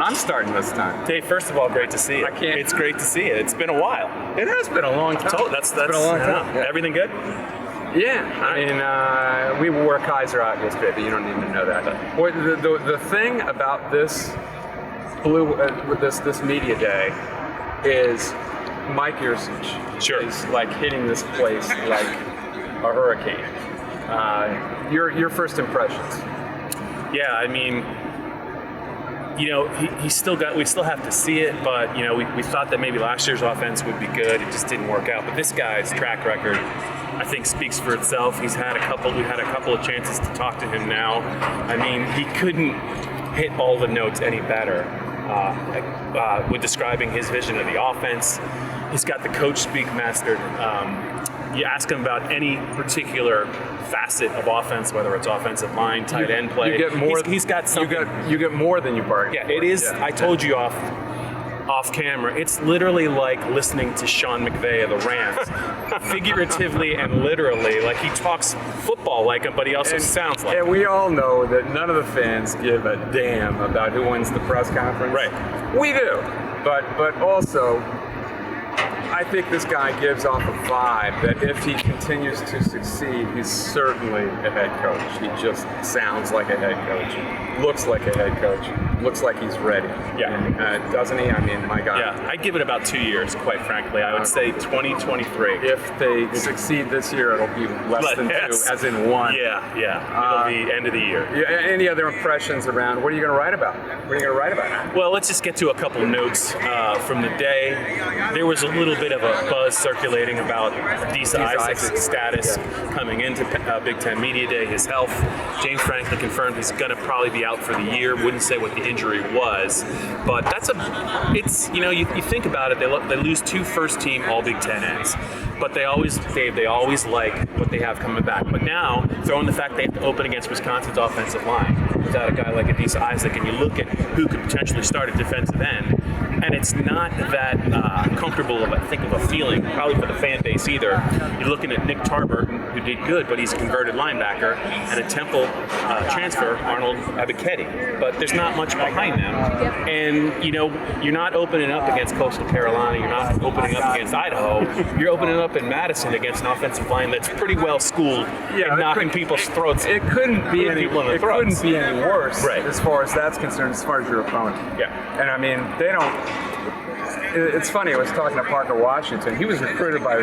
I'm starting this time. Dave, first of all, great to see you. It's great to see you. It's been a while. It has been a long time. That's been a long time. Yeah. Everything good? Yeah, I mean, we wore Kaiser out yesterday, but you don't even know that. What, the thing about this this media day is Mike Yurcich is like hitting this place like a hurricane. Your first impressions? Yeah, I mean, you know, we still have to see it, but you know, we thought that maybe last year's offense would be good. It just didn't work out. But this guy's track record, I think, speaks for itself. We've had a couple of chances to talk to him now. I mean, he couldn't hit all the notes any better with describing his vision of the offense. He's got the coach speak mastered. You ask him about any particular facet of offense, whether it's offensive line, tight end play. You get more. He's got something. You get more than you bargained. Yeah, it is. Yeah. I told you off camera. It's literally like listening to Sean McVay of the Rams, figuratively and literally. Like, he talks football like him, but he also sounds like him. And we all know that none of the fans give a damn about who wins the press conference. Right. We do, but also, I think this guy gives off a vibe that if he continues to succeed, he's certainly a head coach. He just sounds like a head coach, looks like a head coach, looks like he's ready. Yeah. And, doesn't he? I mean, my God. Yeah, I'd give it about 2 years, quite frankly. I would say 2023. If they succeed this year, it'll be less than 2, as in 1. Yeah. It'll be end of the year. Yeah, any other impressions around, what are you going to write about? Well, let's just get to a couple notes from the day. There was a little bit of a buzz circulating about Adisa Isaac's status coming into Big Ten Media Day, his health. James Franklin confirmed he's going to probably be out for the year. Wouldn't say what the injury was, but you think about it, they lose 2 first-team All Big Ten ends, but they always like what they have coming back. But now, throw in the fact they have to open against Wisconsin's offensive line without a guy like Adisa Isaac, and you look at who could potentially start at defensive end, and it's not that comfortable of a feeling, probably for the fan base either. You're looking at Nick Tarburton, who did good, but he's a converted linebacker, and a Temple transfer, Arnold Abiketti. But there's not much behind them. And, you know, you're not opening up against Coastal Carolina, you're not opening up against Idaho, you're opening up in Madison against an offensive line that's pretty well schooled and knocking people's throats. It couldn't be any worse, right, as far as that's concerned, as far as your opponent. Yeah. And I mean, they don't. It's funny, I was talking to Parker Washington. He was recruited by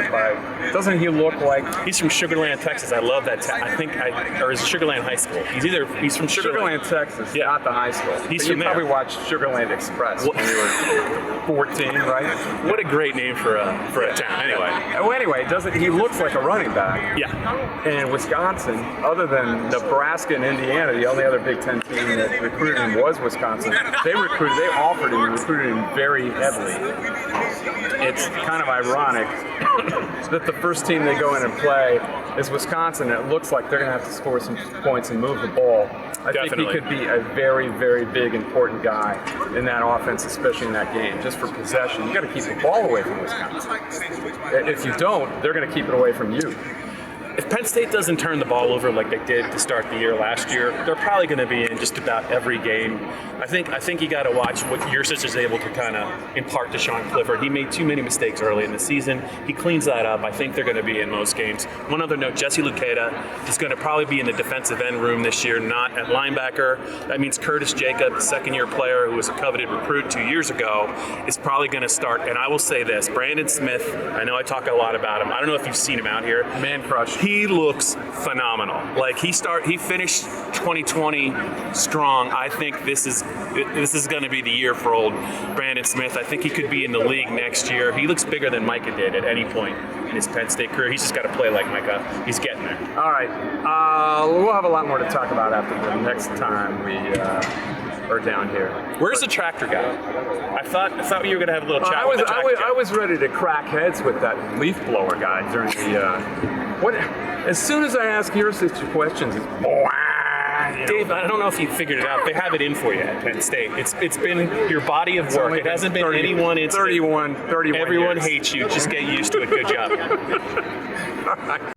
doesn't he look like... He's from Sugar Land, Texas. I love that. Or is Sugar Land High School? He's from Sugar Land, Texas, not the high school. You probably watched Sugar Land Express when you were 14, right? What a great name for a town. Anyway, he looks like a running back. Yeah. And Wisconsin, other than Nebraska and Indiana, the only other Big Ten team that recruited him was Wisconsin. They offered him and recruited him very heavily. It's kind of ironic that the first team they go in and play is Wisconsin. It looks like they're going to have to score some points and move the ball. I think he could be a very, very big, important guy in that offense, especially in that game. Just for possession, you got to keep the ball away from Wisconsin. If you don't, they're going to keep it away from you. If Penn State doesn't turn the ball over like they did to start the year last year, they're probably going to be in just about every game. I think you got to watch what Yurcich is able to kind of impart to Sean Clifford. He made too many mistakes early in the season. He cleans that up. I think they're going to be in most games. One other note, Jesse Luketa is going to probably be in the defensive end room this year, not at linebacker. That means Curtis Jacob, the second-year player who was a coveted recruit 2 years ago, is probably going to start. And I will say this, Brandon Smith, I know I talk a lot about him. I don't know if you've seen him out here. Man crush. He looks phenomenal. Like, he finished 2020 strong. I think this is going to be the year for old Brandon Smith. I think he could be in the league next year. He looks bigger than Micah did at any point in his Penn State career. He's just got to play like Micah. He's getting there. All right. We'll have a lot more to talk about after the next time we are down here. Where's the tractor guy? I thought you were going to have a little chat with the tractor guy. I was ready to crack heads with that leaf blower guy during the... As soon as I ask your questions, it's... Dave, I don't know if you figured it out. They have it in for you at Penn State. It's been your body of work. It hasn't been anyone. It's 31 Everyone years. hates you. Just get used to it. Good job. All right.